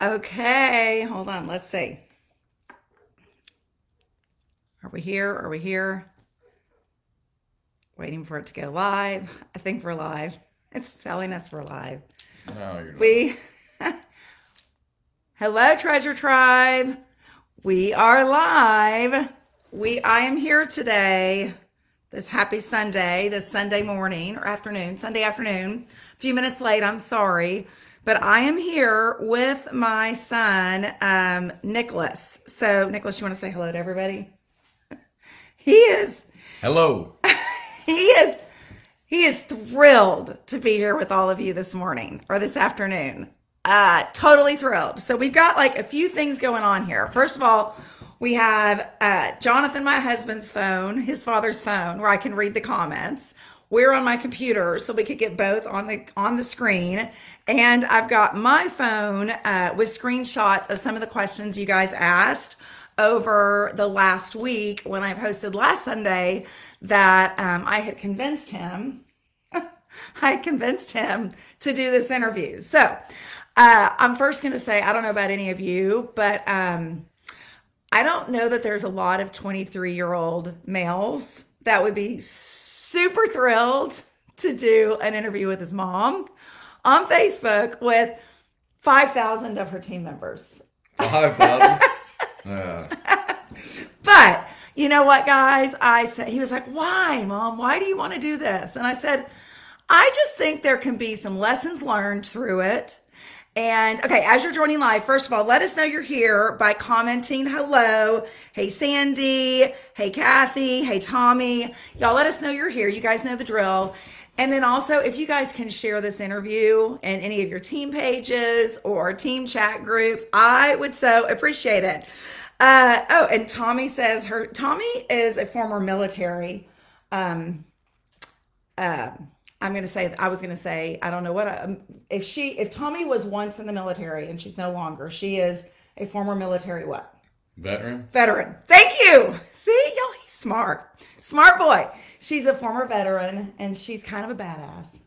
Okay, hold on. Let's see. Are we here? Are we here? Waiting for it to go live. I think we're live. It's telling us we're live. No, you're not. We, hello, Treasure Tribe. We are live. I am here today, this happy Sunday, this Sunday morning or afternoon, Sunday afternoon. A few minutes late, I'm sorry. But I am here with my son, Nicholas. So, Nicholas, you want to say hello to everybody? He is, Hello. he is, he is thrilled to be here with all of you this morning or this afternoon. Totally thrilled. So we've got like a few things going on here. First of all, we have Jonathan, my husband's phone, his father's phone, where I can read the comments. We're on my computer, so we could get both on the screen. And I've got my phone with screenshots of some of the questions you guys asked over the last week when I posted last Sunday that I had convinced him. I convinced him to do this interview. So I'm first going to say, I don't know about any of you, but I don't know that there's a lot of 23-year-old males that would be super thrilled to do an interview with his mom on Facebook with 5,000 of her team members. 5,000? Yeah. But you know what, guys? I said, he was like, why, Mom? Why do you want to do this? And I said, I just think there can be some lessons learned through it. And okay, as you're joining live, first of all, let us know you're here by commenting hello. Hey, Sandy. Hey, Kathy. Hey, Tommy. Y'all let us know you're here. You guys know the drill. And then also, if you guys can share this interview in any of your team pages or team chat groups, I would so appreciate it. And Tommy says Tommy is a former military. I was going to say, I don't know if Tommy was once in the military and she's no longer, she is a former military what? Veteran? Veteran. Thank you. See, y'all, he's smart. Smart boy. She's a former veteran and she's kind of a badass.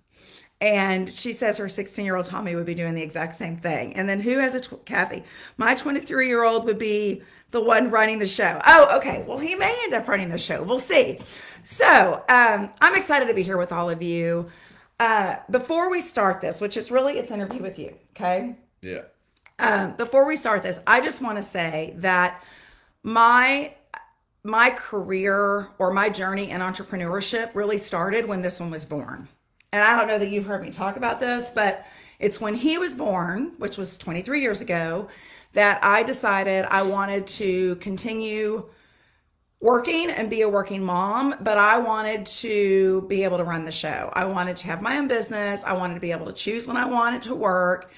And she says her 16-year-old Tommy would be doing the exact same thing. And then who has Kathy? My 23-year-old would be the one running the show. Oh, okay. Well, he may end up running the show. We'll see. So I'm excited to be here with all of you. Before we start this, which is really it's an interview with you, okay? Yeah. Before we start this, I just want to say that my career or my journey in entrepreneurship really started when this one was born. And I don't know that you've heard me talk about this, but it's when he was born, which was 23 years ago, that I decided I wanted to continue working and be a working mom, but I wanted to be able to run the show. I wanted to have my own business. I wanted to be able to choose when I wanted to work.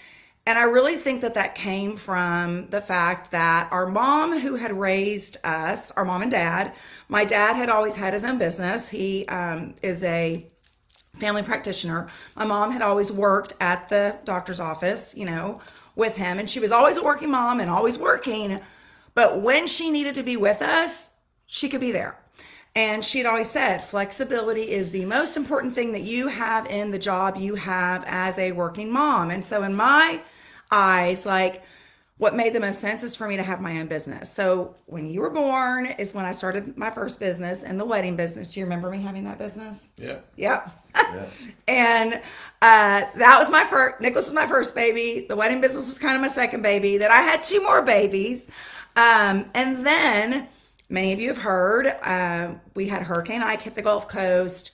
And I really think that came from the fact that our mom who had raised us, our mom and dad, my dad had always had his own business. He is a family practitioner. My mom had always worked at the doctor's office, with him. And she was always a working mom and always working. But when she needed to be with us, she could be there. And she'd always said, flexibility is the most important thing that you have in the job you have as a working mom. And so in my eyes, like, what made the most sense is for me to have my own business. So when you were born is when I started my first business in the wedding business. Do you remember me having that business? Yeah. Yep. Yeah. And that was my first, Nicholas was my first baby. The wedding business was kind of my second baby. Then I had two more babies. And then many of you have heard, we had Hurricane Ike hit the Gulf Coast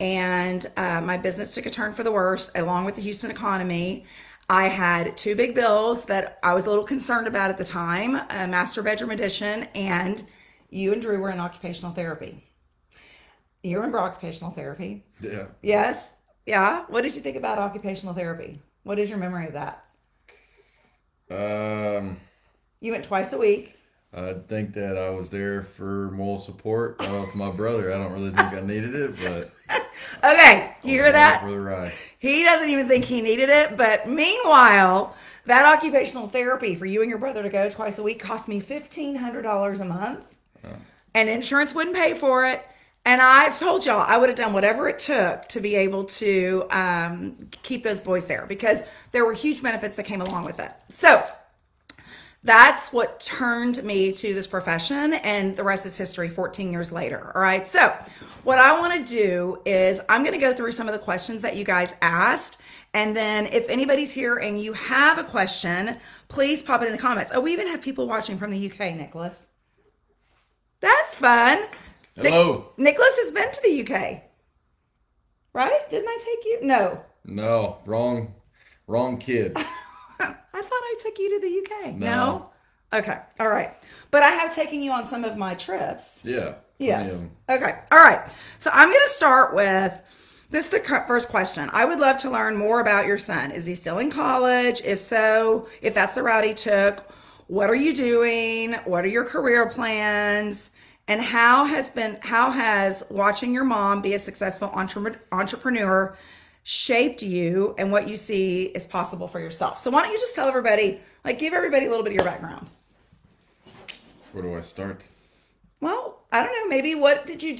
and my business took a turn for the worst along with the Houston economy. I had two big bills that I was a little concerned about at the time, a master bedroom addition, and you and Drew were in occupational therapy. You remember occupational therapy? Yeah. Yes? Yeah? What did you think about occupational therapy? What is your memory of that? Um, You went twice a week. I think that I was there for moral support of my brother. I don't really think I needed it, but Okay, you I was hear along that? for the ride. He doesn't even think he needed it, but meanwhile, that occupational therapy for you and your brother to go twice a week cost me $1,500 a month, and insurance wouldn't pay for it. And I've told y'all I would have done whatever it took to be able to keep those boys there because there were huge benefits that came along with it. So That's what turned me to this profession, and the rest is history 14 years later. All right. So, what I want to do is I'm going to go through some of the questions that you guys asked. And then, if anybody's here and you have a question, please pop it in the comments. Oh, we even have people watching from the UK, Nicholas. That's fun. Hello. Nicholas has been to the UK, right? Didn't I take you? No. No, wrong kid. I thought I took you to the UK. No. No? Okay. All right. But I have taken you on some of my trips. Yeah, plenty of Yes. them. Okay. All right. So I'm going to start with this is the first question. I would love to learn more about your son. Is he still in college? If so, if that's the route he took, what are you doing? What are your career plans? And how has watching your mom be a successful entrepreneur shaped you and what you see is possible for yourself? So why don't you just tell everybody, like give everybody a little bit of your background? Where do I start? Well, I don't know, maybe what'd you go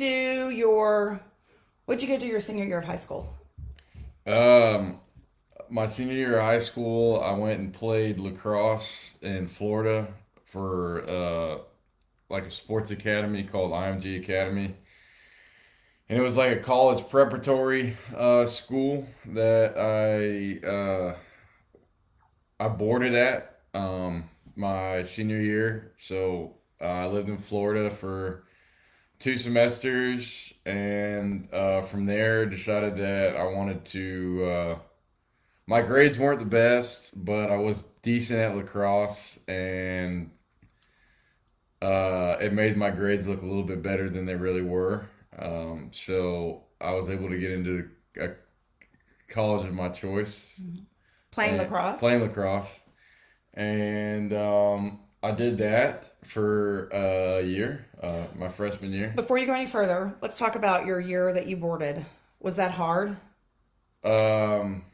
do your senior year of high school? Um, my senior year of high school, I went and played lacrosse in Florida for like a sports academy called IMG Academy. And it was like a college preparatory school that I boarded at my senior year. So I lived in Florida for 2 semesters, and from there decided that I wanted to. My grades weren't the best, but I was decent at lacrosse, and it made my grades look a little bit better than they really were. So I was able to get into a college of my choice Playing and lacrosse? playing lacrosse. And I did that for a year, my freshman year. Before you go any further, let's talk about your year that you boarded. Was that hard? Um,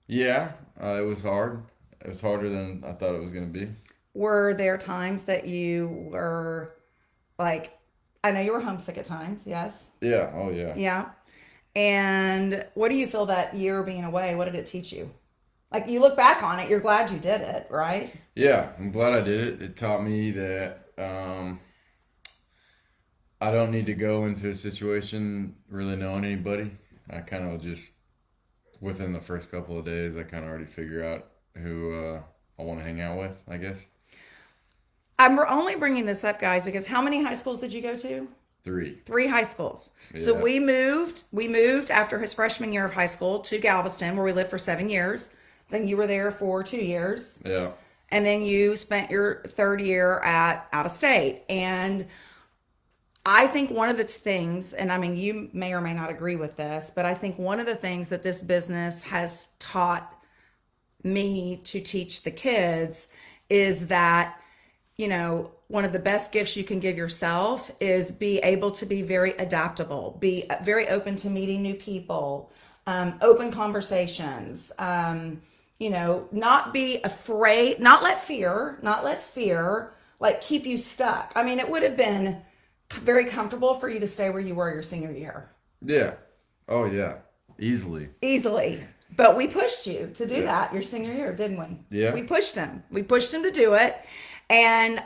yeah, it was hard. It was harder than I thought it was going to be. Were there times that you were like, I know you were homesick at times, yes? Yeah, oh yeah. Yeah. And what do you feel that year being away, what did it teach you? Like you look back on it, you're glad you did it, right? Yeah, I'm glad I did it. It taught me that I don't need to go into a situation really knowing anybody. I kind of just, within the first couple of days, I kind of already figure out who I want to hang out with, I guess. I'm only bringing this up, guys, because how many high schools did you go to? Three. Three high schools. So Yeah. we moved after his freshman year of high school to Galveston, where we lived for 7 years. Then you were there for 2 years. Yeah. And then you spent your third year at out of state. And I think one of the things, and I mean, you may or may not agree with this, but I think one of the things that this business has taught me to teach the kids is that, one of the best gifts you can give yourself is be able to be very adaptable, be very open to meeting new people, open conversations, not be afraid, not let fear like keep you stuck. I mean, it would have been very comfortable for you to stay where you were your senior year Yeah. Oh yeah. Easily. easily. But we pushed you to do Yeah. that your senior year, didn't we? Yeah. We pushed him. We pushed him to do it. And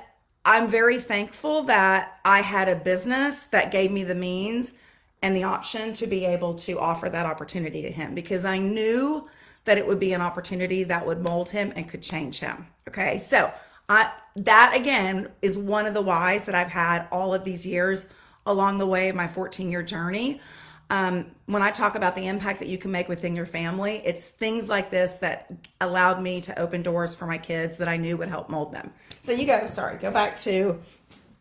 I'm very thankful that I had a business that gave me the means and the option to be able to offer that opportunity to him because I knew that it would be an opportunity that would mold him and could change him. Okay. So that again is one of the whys that I've had all of these years along the way of my 14-year journey. When I talk about the impact that you can make within your family, it's things like this that allowed me to open doors for my kids that I knew would help mold them. So go back to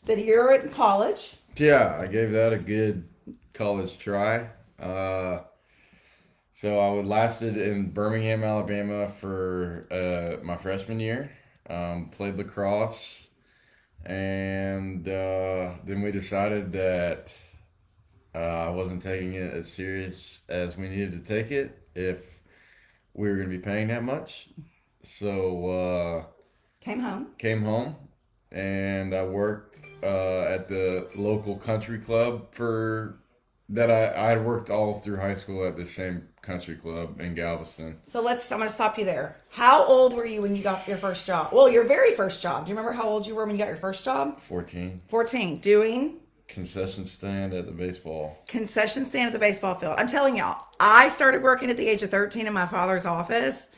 the year in college. Yeah, I gave that a good college try. So I would lasted in Birmingham, Alabama for my freshman year. Played lacrosse, and then we decided that I wasn't taking it as serious as we needed to take it if we were going to be paying that much. So Came home. came home, and I worked at the local country club for that I had worked all through high school at the same country club in Galveston. So I'm going to stop you there. How old were you when you got your first job? Well, your very first job. Do you remember how old you were when you got your first job? 14. 14. Doing Concession stand at the baseball. concession stand at the baseball field. I'm telling y'all, I started working at the age of 13 in my father's office,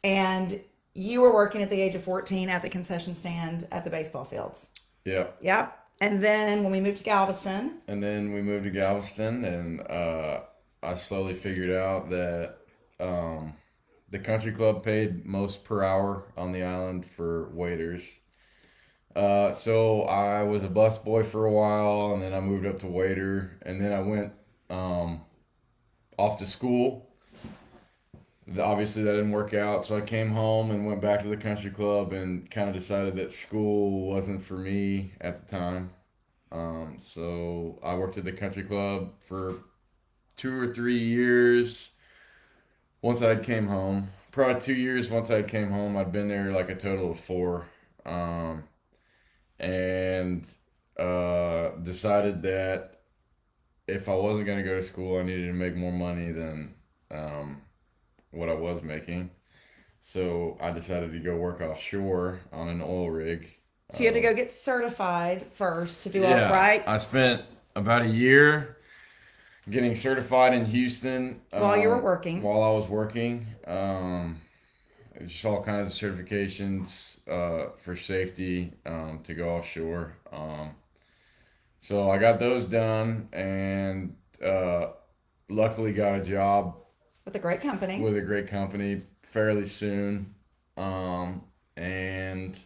and you were working at the age of 14 at the concession stand at the baseball fields. Yeah. Yep. And then when we moved to Galveston, And then we moved to Galveston, and I slowly figured out that um, the country club paid most per hour on the island for waiters. So I was a bus boy for a while, and then I moved up to waiter, and then I went um, off to school. Obviously, that didn't work out, so I came home and went back to the country club and kind of decided that school wasn't for me at the time. So I worked at the country club for 2 or 3 years. Once I came home, probably 2 years. Once I came home, I'd been there like a total of four, and decided that if I wasn't going to go to school, I needed to make more money than um, what I was making. So I decided to go work offshore on an oil rig. so you had to go get certified first to do all Yeah, right I spent about a year getting certified in Houston while you were working. while I was working. Just all kinds of certifications for safety to go offshore. So I got those done and luckily got a job With a great company. with a great company fairly soon. And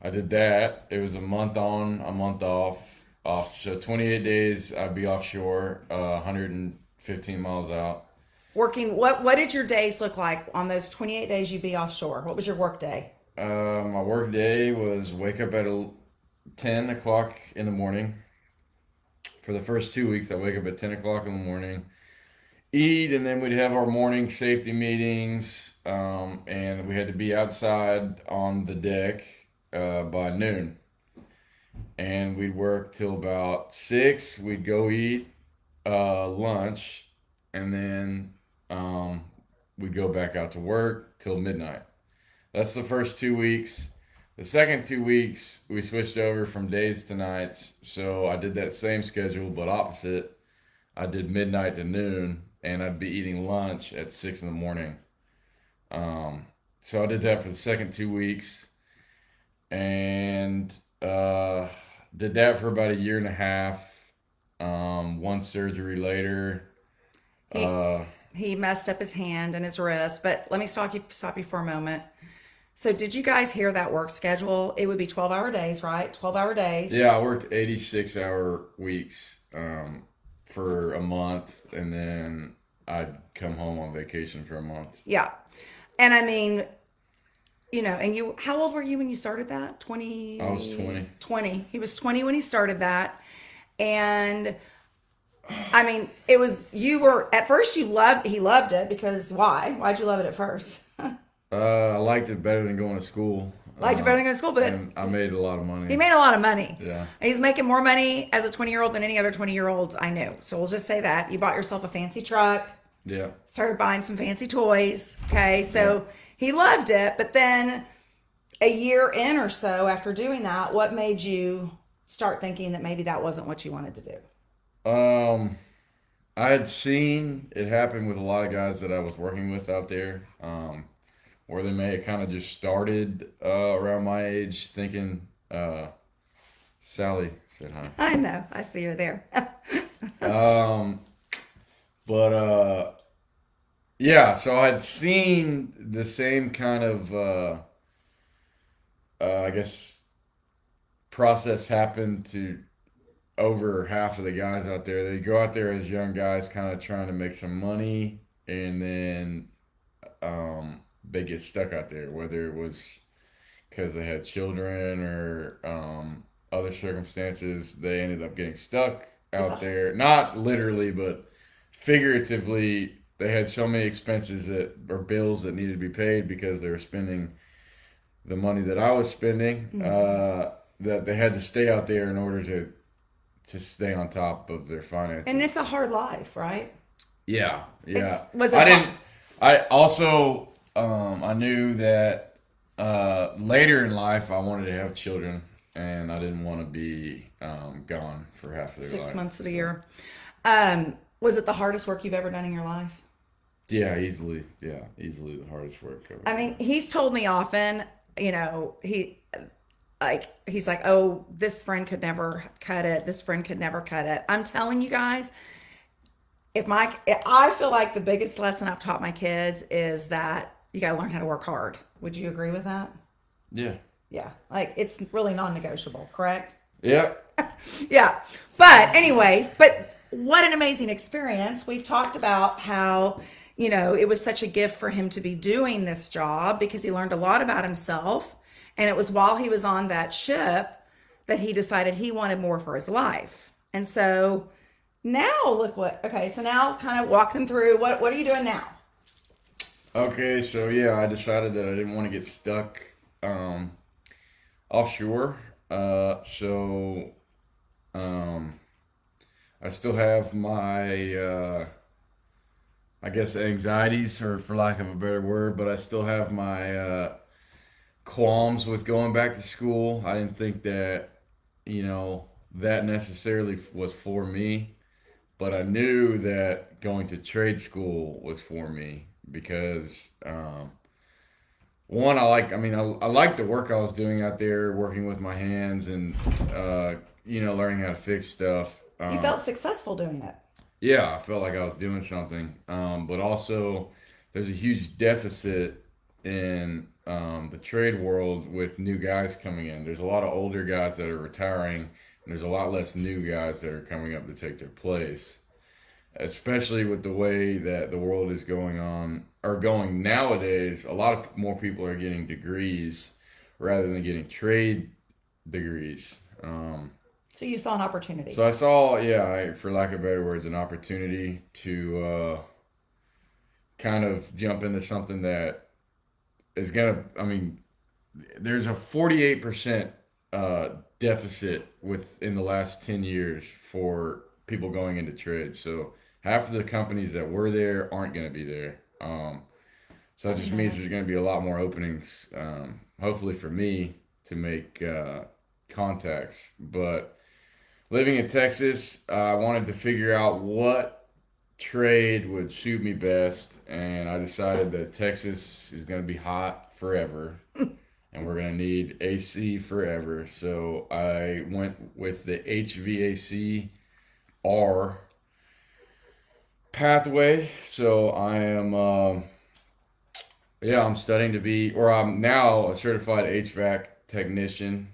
I did that. It was a month on, a month off. So 28 days I'd be offshore, 115 miles out. Working, what did your days look like on those 28 days you'd be offshore? What was your work day? My work day was wake up at 10 o'clock in the morning. For the first 2 weeks, I wake up at 10 o'clock in the morning, eat, and then we'd have our morning safety meetings. And we had to be outside on the deck by noon. And we'd work till about 6. We'd go eat lunch, and then we'd go back out to work till midnight. That's the first 2 weeks. The second 2 weeks, we switched over from days to nights. So I did that same schedule, but opposite. I did midnight to noon, and I'd be eating lunch at 6 in the morning. So I did that for the second 2 weeks, and did that for about a year and a half. One surgery later. He Uh, he messed up his hand and his wrist, but let me stop you for a moment. So did you guys hear that work schedule? It would be 12-hour days, right? 12-hour days. Yeah, I worked 86-hour weeks for a month, and then I'd come home on vacation for a month. Yeah. And I mean, and how old were you when you started that? I was 20, 20. 20. He was 20 when he started that. And I mean, it was, you were, at first he loved it because why? Why'd you love it at first? I liked it better than going to school, Liked it better than going to school, but and I made a lot of he money. made a lot of money. Yeah, He's making more money as a 20-year-old than any other 20-year-olds I knew. So we'll just say that. You bought yourself a fancy truck, yeah, started buying some fancy toys. Okay. yeah. So he loved it. But then a year in or so after doing that, what made you start thinking that maybe that wasn't what you wanted to do? Um, I had seen it happen with a lot of guys that I was working with out there, where they may have kind of just started around my age, thinking, Sally said hi. I know. I see her there. Um, but yeah, so I'd seen the same kind of, I guess, process happen to over half of the guys out there. They go out there as young guys, kind of trying to make some money, and then they get stuck out there, whether it was because they had children or other circumstances. They ended up getting stuck It's out a there, not literally, but figuratively. They had so many expenses that or bills that needed to be paid because they were spending the money that I was spending, that they had to stay out there in order to stay on top of their And it's finances. a hard life, right? Yeah, yeah. Was it I hard? didn't. I also I knew that later in life I wanted to have children, and I didn't want to be gone for half of their 6 months of the life. So year. Was it the hardest work you've ever done in your life? yeah, easily. Yeah, easily the hardest work I've I ever mean, done. he's told me often, he's like, oh, this friend could never cut it. This friend could never cut it. I'm telling you guys, I feel like the biggest lesson I've taught my kids is that you got to learn how to work hard. Would you agree with that? Yeah, Yeah, like it's really non-negotiable, correct? yeah. Yeah. But anyways, but what an amazing experience. We've talked about how, it was such a gift for him to be doing this job because he learned a lot about himself. And it was while he was on that ship that he decided he wanted more for his life. And so now look okay, so now kind of walk them through what are you doing now? Okay, so yeah, I decided that I didn't want to get stuck um, offshore. So um, I still have my, I guess, anxieties, or for lack of a better word, but I still have my qualms with going back to school. I didn't think that, that necessarily was for me, but I knew that going to trade school was for me because, one, I like the work I was doing out there, working with my hands and, learning how to fix stuff. You felt successful doing it. Yeah, I felt like I was doing something. But also, there's a huge deficit in the trade world with new guys coming in. There's a lot of older guys that are retiring, and there's a lot less new guys that are coming up to take their place. Especially with the way that the world is going on, or going nowadays, a lot of more people are getting degrees rather than getting trade degrees. So you saw an opportunity. So I saw, yeah, for lack of better words, an opportunity to kind of jump into something that is gonna. I mean, there's a 48% deficit within the last 10 years for people going into trade. So half of the companies that were there aren't going to be there. So I that didn't just know means that. there's going to be a lot more openings, hopefully for me to make contacts. But living in Texas, I wanted to figure out what trade would suit me best, and I decided that Texas is going to be hot forever, and we're going to need AC forever. So I went with the HVAC R pathway. So I am, yeah, I'm studying to be, or I'm now a certified HVAC technician,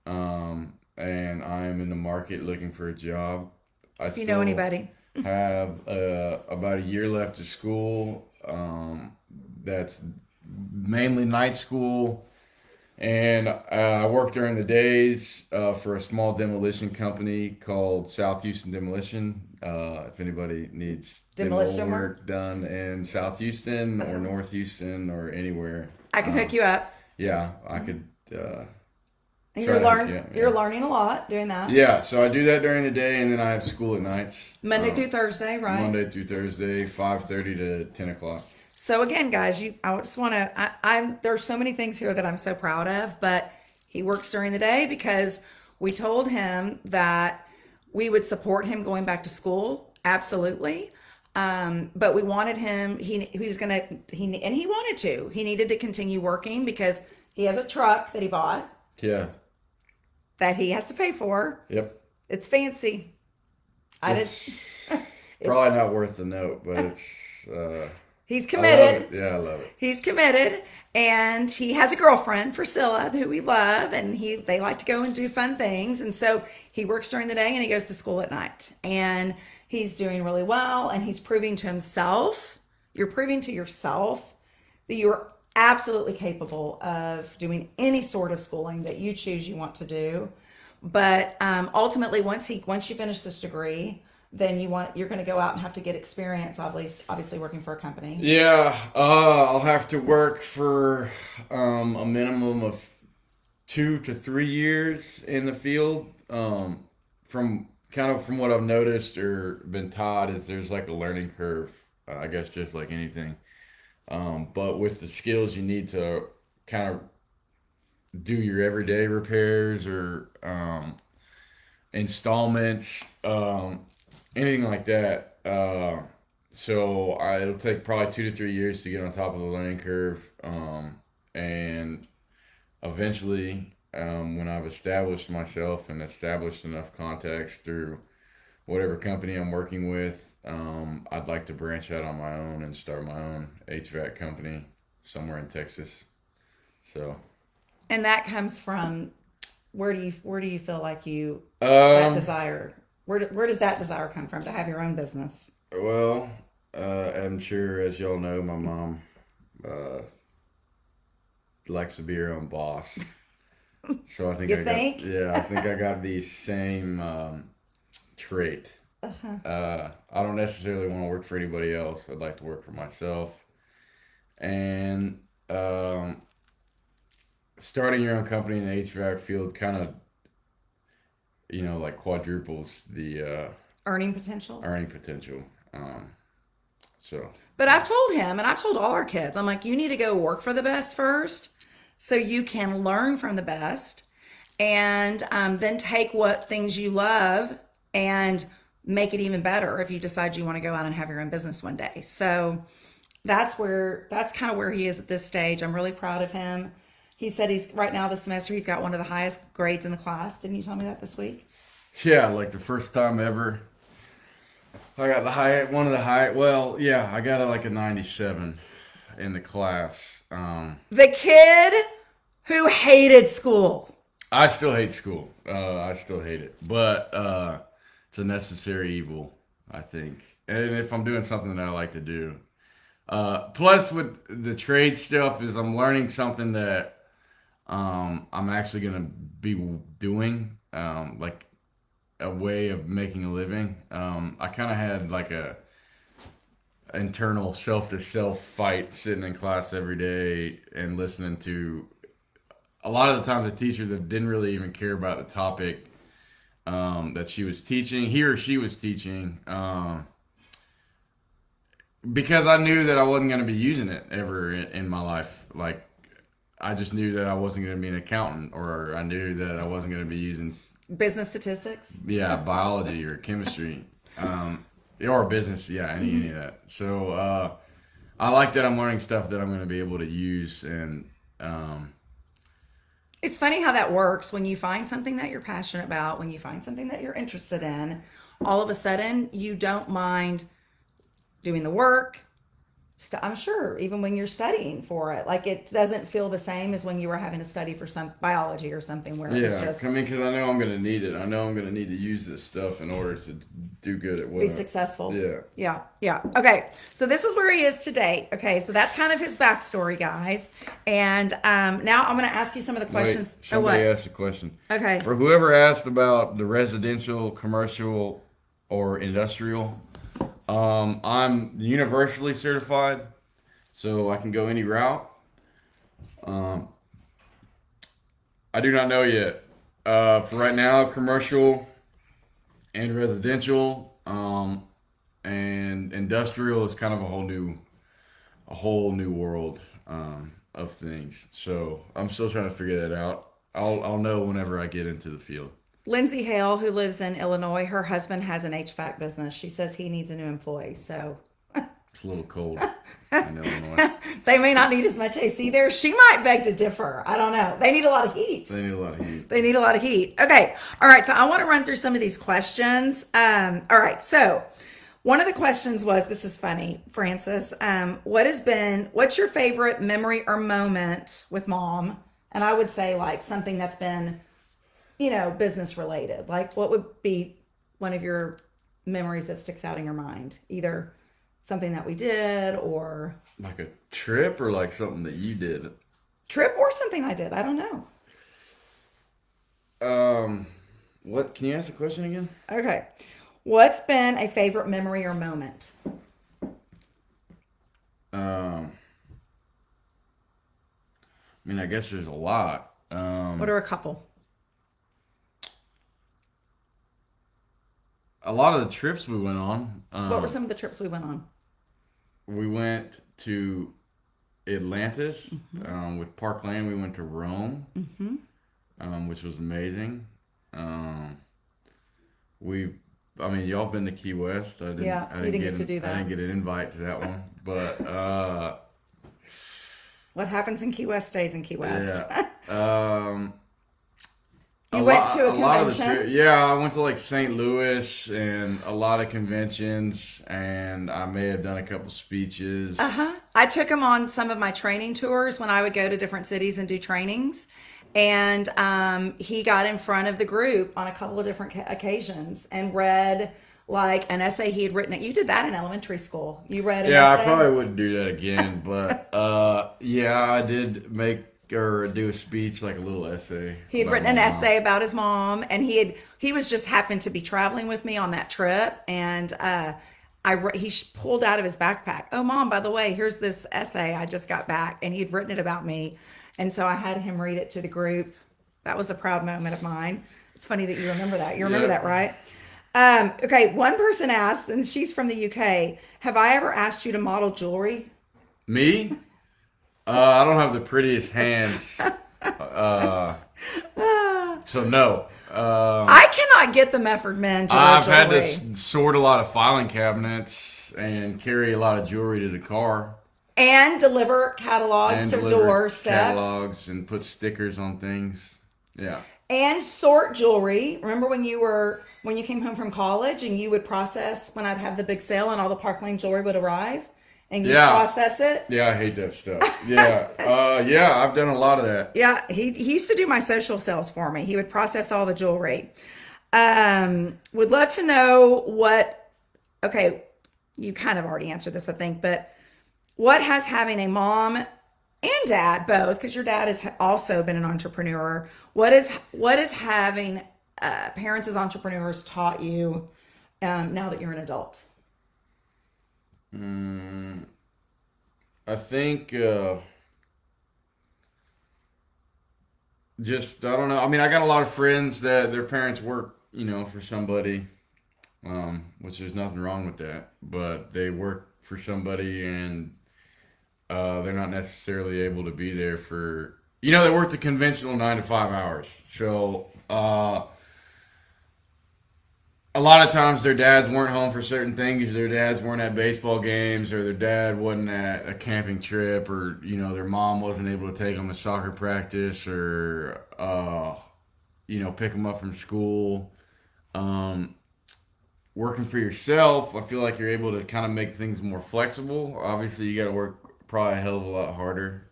and I'm in the market looking for a job. I If you know still anybody. have about a year left of school. That's mainly night school, and I work during the days for a small demolition company called South Houston Demolition. If anybody needs demo Demolition work. work done in South Houston or Uh, North Houston or anywhere, I can hook you up. yeah, I could And try to hook you up. you're Yeah. learning a lot doing that. Yeah, so I do that during the day, and then I have school at nights. Monday through Thursday, right? Monday through Thursday, 5:30 to 10 o'clock. So again, guys, I just want to. I'm there's so many things here that I'm so proud of, but he works during the day because we told him that we would support him going back to school, absolutely. But we wanted him. He was gonna he wanted to. He needed to continue working because he has a truck that he bought Yeah. that he has to pay for. Yep. It's fancy. I did. It's It's probably not worth the note, but it's. he's I love it. committed. Yeah, I love it. He's committed, and he has a girlfriend, Priscilla, who we love, and they like to go and do fun things. And so he works during the day and he goes to school at night. And he's doing really well, and he's proving to himself, you're proving to yourself that you're absolutely capable of doing any sort of schooling that you choose you want to do. But ultimately, once you finish this degree, then you're going to go out and have to get experience, obviously working for a company. Yeah, I'll have to work for a minimum of 2 to 3 years in the field. From kind of from what I've noticed or been taught is there's like a learning curve. I guess just like anything. But with the skills you need to kind of do your everyday repairs or installments, anything like that. It'll take probably 2 to 3 years to get on top of the learning curve. And eventually, when I've established myself and established enough contacts through whatever company I'm working with, I'd like to branch out on my own and start my own HVAC company somewhere in Texas. So, And that comes from where do you feel like you that um, desire where does that desire come from to have your own business? well, I'm sure as y'all know, my mom uh, likes to be her own boss. So You think? I think I got the same trait. I don't necessarily want to work for anybody else. I'd like to work for myself. And starting your own company in the HVAC field kind of, like quadruples the Earning potential. earning potential. Um, so, But I've told him, and I've told all our kids, I'm like, you need to go work for the best first so you can learn from the best and then take what things you love and make it even better if you decide you want to go out and have your own business one day. So that's kind of where he is at this stage. I'm really proud of him. He said he's right now this semester he's got one of the highest grades in the class. Didn't you tell me that this week? yeah, like the first time ever, I got one of the high, well, yeah, I got like a 97 in the class. The kid who hated school. I still hate school. I still hate it, but it's a necessary evil, I think. And if I'm doing something that I like to do, plus with the trade stuff, is I'm learning something that I'm actually gonna be doing, like a way of making a living. I kind of had like a internal self to self fight sitting in class every day and listening to a lot of the times a teacher that didn't really even care about the topic that she was teaching, he or she was teaching, because I knew that I wasn't going to be using it ever in my life. Like, I just knew that I wasn't going to be an accountant, or I knew that I wasn't going to be using, Business statistics. yeah, biology or chemistry, or business, yeah, any of that. So, I like that I'm learning stuff that I'm going to be able to use and, It's funny how that works when you find something that you're passionate about, when you find something that you're interested in, all of a sudden you don't mind doing the work. I'm sure even when you're studying for it, like it doesn't feel the same as when you were having to study for some biology or something where it was yeah, I just mean, because I know I'm going to need it. I know I'm going to need to use this stuff in order to do good at be what successful. yeah. Yeah, yeah. Okay, so this is where he is today. Okay, so that's kind of his backstory, guys. And now I'm going to ask you some of the Wait, questions. Oh, somebody what? asked a question. Okay. For whoever asked about the residential, commercial, or industrial, I'm universally certified, so I can go any route. Um, I do not know yet. For right now, commercial and residential, and industrial is kind of a whole new world of things. So I'm still trying to figure that out. I'll know whenever I get into the field. Lindsay Hale, who lives in Illinois, her husband has an HVAC business. She says he needs a new employee. So It's a little cold in Illinois. they may not need as much AC there. She might beg to differ. I don't know. They need a lot of heat. They need a lot of heat. They need a lot of heat. Okay. All right. So I want to run through some of these questions. All right. So one of the questions was this is funny, Francis. What's your favorite memory or moment with mom? And I would say like something that's been, business related. Like what would be one of your memories that sticks out in your mind? Either something that we did or Like a trip or like something that you did. trip or something I did. I don't know. Um, what? Can you ask the question again? Okay. What's been a favorite memory or moment? Um, I mean, I guess there's a lot. What are a couple? a lot of the trips we went on. What were some of the trips we went on? We went to Atlantis Hmm. with Parkland. We went to Rome, Hmm. which was amazing. Um, we, I mean, y'all been to Key West. Yeah, you didn't get to do I didn't that. get an invite to that one, but What happens in Key West stays in Key West. yeah. Um, You went to a a lot of the trip, convention? yeah, I went to like St. Louis and a lot of conventions, and I may have done a couple speeches. Uh-huh. I took him on some of my training tours when I would go to different cities and do trainings. And he got in front of the group on a couple of different occasions and read like an essay he had written. You did that in elementary school. You read an Yeah, I essay. probably wouldn't do that again, but yeah, I did make or do a speech, like a little essay He had about written my an mom. essay about his mom, and he was just happened to be traveling with me on that trip, and pulled out of his backpack. Oh, mom, by the way, here's this essay I just got back, and he'd written it about me, and so I had him read it to the group. That was a proud moment of mine. It's funny that you remember that. You remember Yep. that, right? Okay, one person asked, and she's from the UK. Have I ever asked you to model jewelry? Me? I don't have the prettiest hands, uh, so no. I cannot get the Mefford men to wear I've had to jewelry. sort a lot of filing cabinets and carry a lot of jewelry to the car And deliver catalogs and to deliver doorsteps catalogs and put stickers on things. Yeah. and sort jewelry. Remember when you came home from college and you would process when I'd have the big sale and all the Park Lane jewelry would arrive and you'd Yeah. process it? Yeah, I hate that stuff. Yeah. Yeah, I've done a lot of that. Yeah, he used to do my social sales for me. He would process all the jewelry. Would love to know what, okay, you kind of already answered this, I think, but what has having a mom and dad both, because your dad has also been an entrepreneur, what is having parents as entrepreneurs taught you now that you're an adult? Mm, I think just I don't know. I mean, I got a lot of friends that their parents work, for somebody, which there's nothing wrong with that. But they work for somebody, and they're not necessarily able to be there for. They work the conventional 9 to 5 hours. So a lot of times their dads weren't home for certain things. Their dads weren't at baseball games, or their dad wasn't at a camping trip, or their mom wasn't able to take them to soccer practice, or pick them up from school. Um, Working for yourself, I feel like you're able to kind of make things more flexible. Obviously, you got to work probably a hell of a lot harder,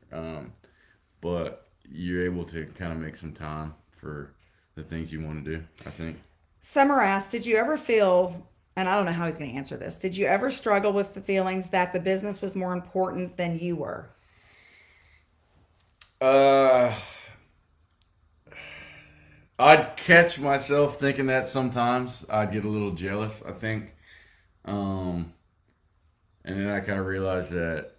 but you're able to kind of make some time for the things you want to do, I think. Summer asked, did you ever feel, and I don't know how he's going to answer this, did you ever struggle with the feelings that the business was more important than you were? Uh, I'd catch myself thinking that sometimes. I'd get a little jealous, I think. Um, and then I kind of realized that,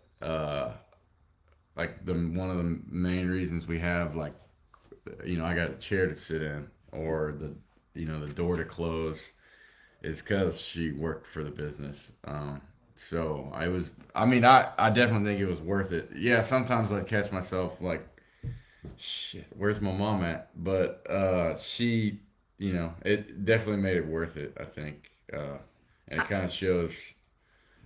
like one of the main reasons we have, like, I got a chair to sit in, or the door to close, is because she worked for the business. So I definitely think it was worth it. Yeah, sometimes I'd catch myself like, shit, where's my mom at? But she, it definitely made it worth it, I think. And it kind of shows,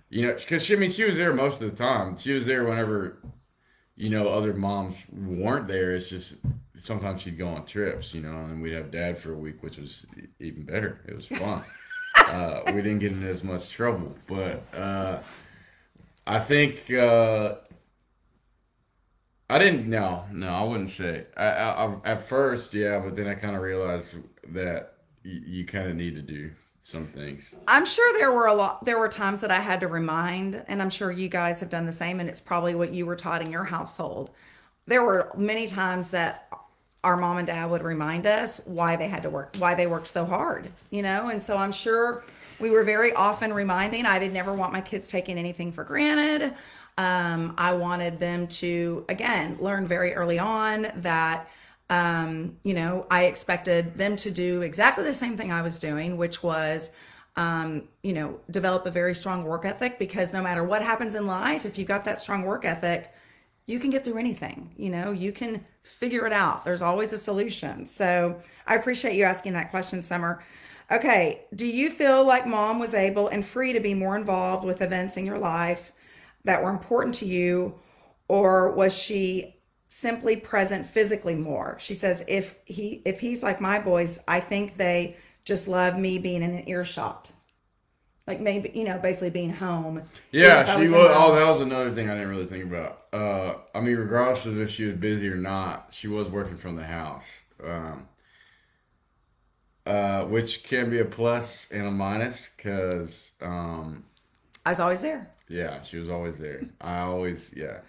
because she was there most of the time. She was there whenever, other moms weren't there. It's just sometimes she'd go on trips, and we'd have dad for a week, which was even better. It was fun. We didn't get in as much trouble, but I think I didn't. No, no, I wouldn't say. At first, yeah, but then I kind of realized that you kind of need to do some things. I'm sure there were times that I had to remind, and I'm sure you guys have done the same, and it's probably what you were taught in your household. There were many times that our mom and dad would remind us why they had to work, why they worked so hard, and so I'm sure we were very often reminding. I did never want my kids taking anything for granted. I wanted them to, again, learn very early on that I expected them to do exactly the same thing I was doing, which was develop a very strong work ethic, because no matter what happens in life, if you've got that strong work ethic, you can get through anything. You can figure it out. There's always a solution. So I appreciate you asking that question, Summer. Okay, do you feel like mom was able and free to be more involved with events in your life that were important to you, or was she simply present physically more? She says, if he's like my boys, I think they just love me being in an earshot. Like maybe, basically being home. Even Yeah, if I she was in was. my Oh, that was another thing I didn't really think about. I mean, regardless of if she was busy or not, she was working from the house, which can be a plus and a minus because, I was always there. yeah, she was always there. Yeah.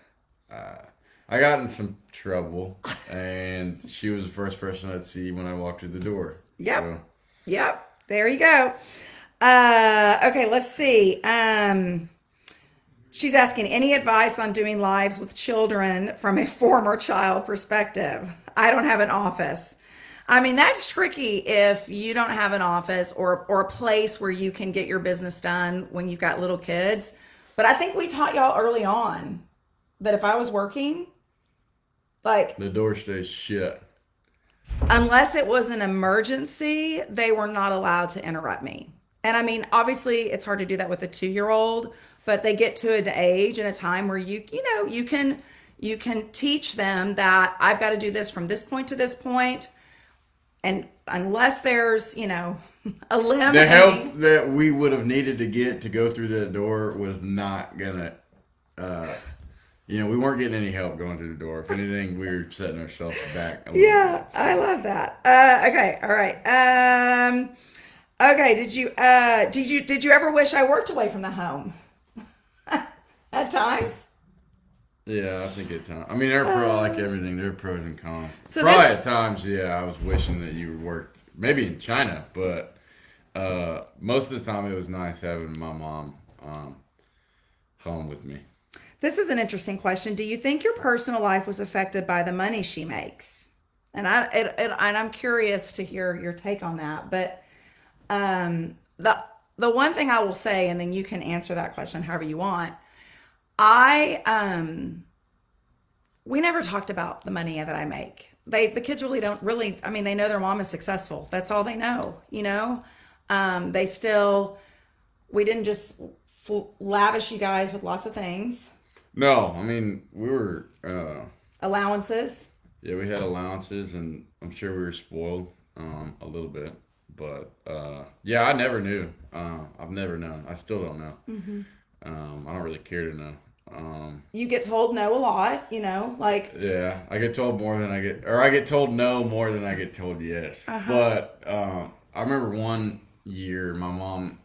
Uh, I got in some trouble, and she was the first person I'd see when I walked through the door. Yep. So, Yep. There you go. Okay, let's see. She's asking any advice on doing lives with children from a former child perspective. I don't have an office. I mean, that's tricky if you don't have an office or a place where you can get your business done when you've got little kids. But I think we taught y'all early on that if I was working, like, the door stays shut. unless it was an emergency, they were not allowed to interrupt me. And I mean, obviously, it's hard to do that with a 2 year old, but they get to an age and a time where you can teach them that I've got to do this from this point to this point, and unless there's a limb The help hanging. that we would have needed to get to go through that door was not gonna. Uh, we weren't getting any help going through the door. If anything, we were setting ourselves back a little Yeah, bit. I So. love that. Okay, all right. Okay, did you ever wish I worked away from the home? At times. Yeah, I think at times. I mean, there are like everything. There are pros and cons. So Probably this at times, yeah, I was wishing that you worked maybe in China, but most of the time it was nice having my mom home with me. this is an interesting question. Do you think your personal life was affected by the money she makes? And I'm curious to hear your take on that. But the one thing I will say, and then you can answer that question however you want. I We never talked about the money that I make. The kids really don't really. I mean, they know their mom is successful. That's all they know. They still. We didn't just lavish you guys with lots of things, No, I mean we were. allowances. Yeah, we had allowances, and I'm sure we were spoiled a little bit. But yeah, I never knew. I've never known. I still don't know. I don't really care to know. You get told no a lot. Like Yeah, I get told more than I get told no more than I get told yes. But I remember one year my mom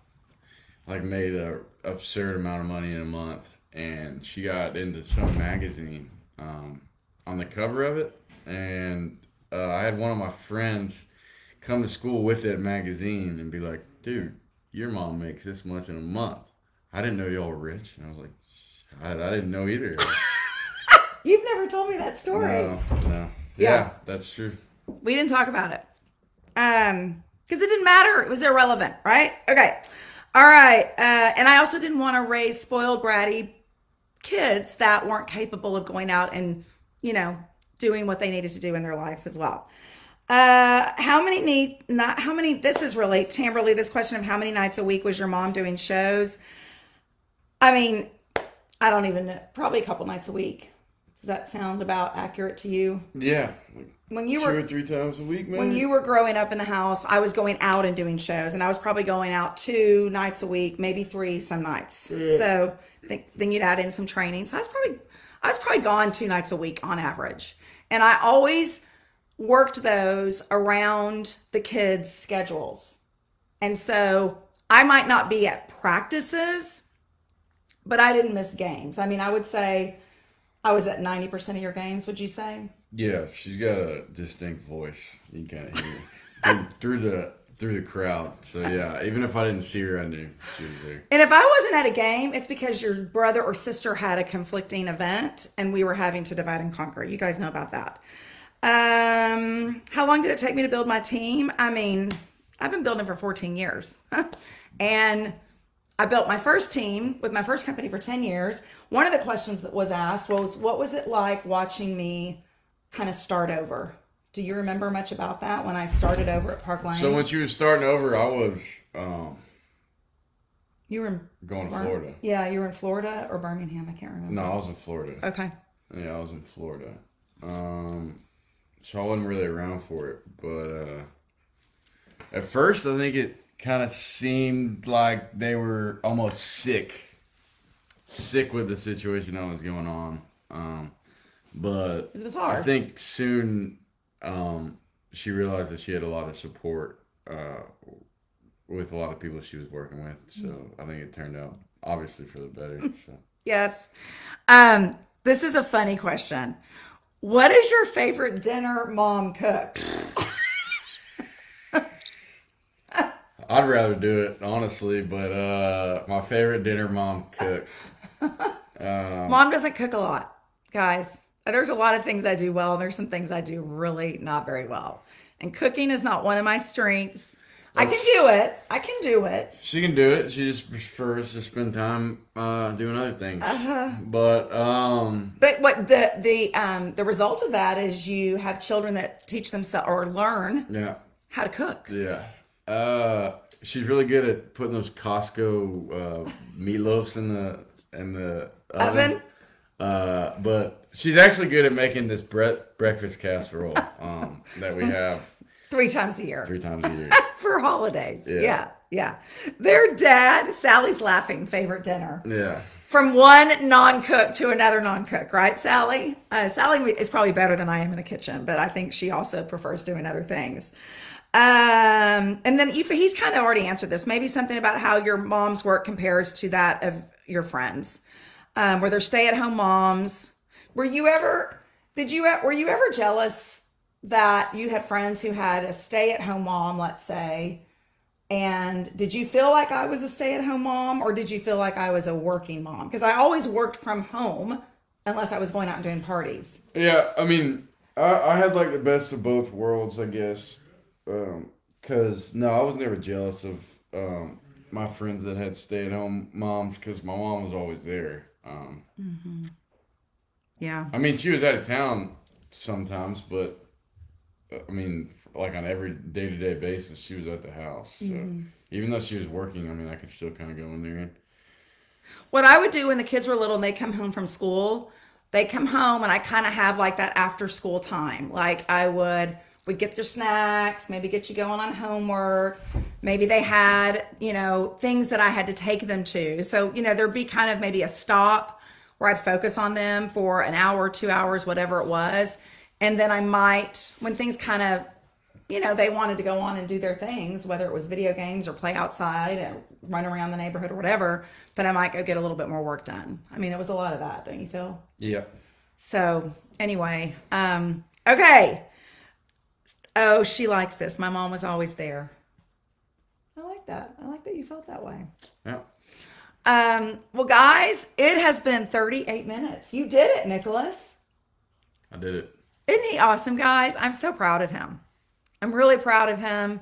like made a absurd amount of money in a month, and she got into some magazine on the cover of it, and I had one of my friends come to school with that magazine and be like, "Dude, your mom makes this much in a month. I didn't know y'all were rich." And I was like, I didn't know either. you've never told me that story. No, no. Yeah. Yeah, that's true. We didn't talk about it. Because it didn't matter. It was irrelevant, right? Okay. All right. And I also didn't want to raise spoiled, bratty kids that weren't capable of going out and, doing what they needed to do in their lives as well. This is really, Tamberly, this question of how many nights a week was your mom doing shows? I mean, I don't even know. Probably a couple nights a week. Does that sound about accurate to you? Yeah, like When you two were or three times a week, when maybe. you were growing up in the house, I was going out and doing shows, and I was probably going out 2 nights a week, maybe 3 some nights. Yeah. So then you'd add in some training. So I was probably gone 2 nights a week on average, and I always worked those around the kids' schedules. And so I might not be at practices, but I didn't miss games. I mean, I would say I was at 90% of your games, would you say? Yeah, she's got a distinct voice. You can kind of hear through the crowd. So yeah, even if I didn't see her, I knew she was there. And if I wasn't at a game, it's because your brother or sister had a conflicting event and we were having to divide and conquer. You guys know about that. How long did it take me to build my team? I mean, I've been building for 14 years. And I built my first team with my first company for 10 years. One of the questions that was asked was, what was it like watching me kind of start over? Do you remember much about that when I started over at Park So Lane? when you were starting over, I was You were in going to Florida. Yeah, you were in Florida or Birmingham. I can't No, remember. I was in Florida. Okay. Yeah, I was in Florida. So I wasn't really around for it. But at first, I think it kind of seemed like they were almost sick with the situation that was going on. But It was I hard. think soon she realized that she had a lot of support with a lot of people she was working with. So I think it turned out obviously for the better. So. Yes. This is a funny question. What is your favorite dinner mom cooks? I'd rather do it honestly, but my favorite dinner mom cooks. Mom doesn't cook a lot, guys. There's a lot of things I do well, and there's some things I do really not very well. And cooking is not one of my strengths. I can do That's it. I can do it. She can do it. She just prefers to spend time doing other things. But But what the result of that is you have children that teach themselves or learn yeah, how to cook. yeah. She's really good at putting those Costco meatloafs in the oven. Oven But she's actually good at making this breakfast casserole that we have 3 times a year 3 times a year. for holidays. Yeah, Yeah, yeah. Their dad, Sally's laughing, favorite dinner. yeah. From one non-cook to another non-cook, right, Sally? Sally is probably better than I am in the kitchen, but I think she also prefers doing other things. And then he's kind of already answered this. Maybe something about how your mom's work compares to that of your friends, where they're stay-at-home moms. Were you ever? Were you ever jealous that you had friends who had a stay-at-home mom, let's say? And did you feel like I was a stay-at-home mom, or did you feel like I was a working mom? Because I always worked from home, unless I was going out and doing parties. Yeah, I mean, I had like the best of both worlds, I guess. Cause no, I was never jealous of my friends that had stay-at-home moms, cause my mom was always there. Yeah. I mean, she was out of town sometimes, but I mean, like on every day-to-day basis, she was at the house. So even though she was working, I mean, I could still kind of go in there. What I would do when the kids were little and they come home from school, they come home and I kind of have like that after school time. Like we'd get your snacks, maybe get you going on homework. Maybe they had, things that I had to take them to. So, there'd be kind of maybe a stop where I'd focus on them for an hour, 2 hours, whatever it was. And then I might, when things kind of, they wanted to go on and do their things, whether it was video games or play outside and run around the neighborhood or whatever, then I might go get a little bit more work done. I mean, it was a lot of that, don't you feel? Yeah. So anyway, okay. Oh, she likes this. My mom was always there. I like that. I like that you felt that way. Yeah. Well, guys, it has been 38 minutes. You did it, Nicholas. I did it. Isn't he awesome, guys? I'm so proud of him. I'm really proud of him.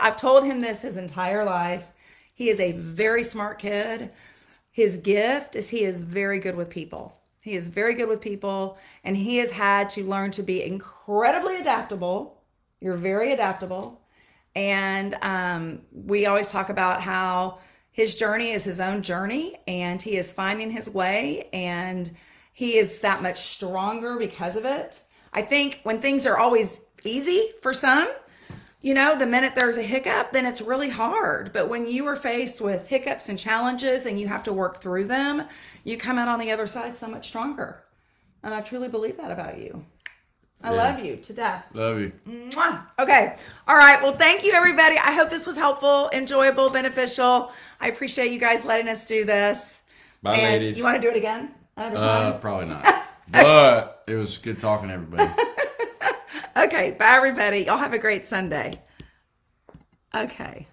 I've told him this his entire life. He is a very smart kid. His gift is he is very good with people. He is very good with people, and he has had to learn to be incredibly adaptable. You're very adaptable. And we always talk about how his journey is his own journey, and he is finding his way, and he is that much stronger because of it. I think when things are always easy for some, the minute there's a hiccup, then it's really hard. But when you are faced with hiccups and challenges and you have to work through them, you come out on the other side so much stronger. And I truly believe that about you. I love you to death. Love you. Mwah. Okay. All right. Well, thank you, everybody. I hope this was helpful, enjoyable, beneficial. I appreciate you guys letting us do this. Bye, And ladies. you want to do it again? Another time? Probably not. But it was good talking to everybody. Okay. Bye, everybody. Y'all have a great Sunday. Okay.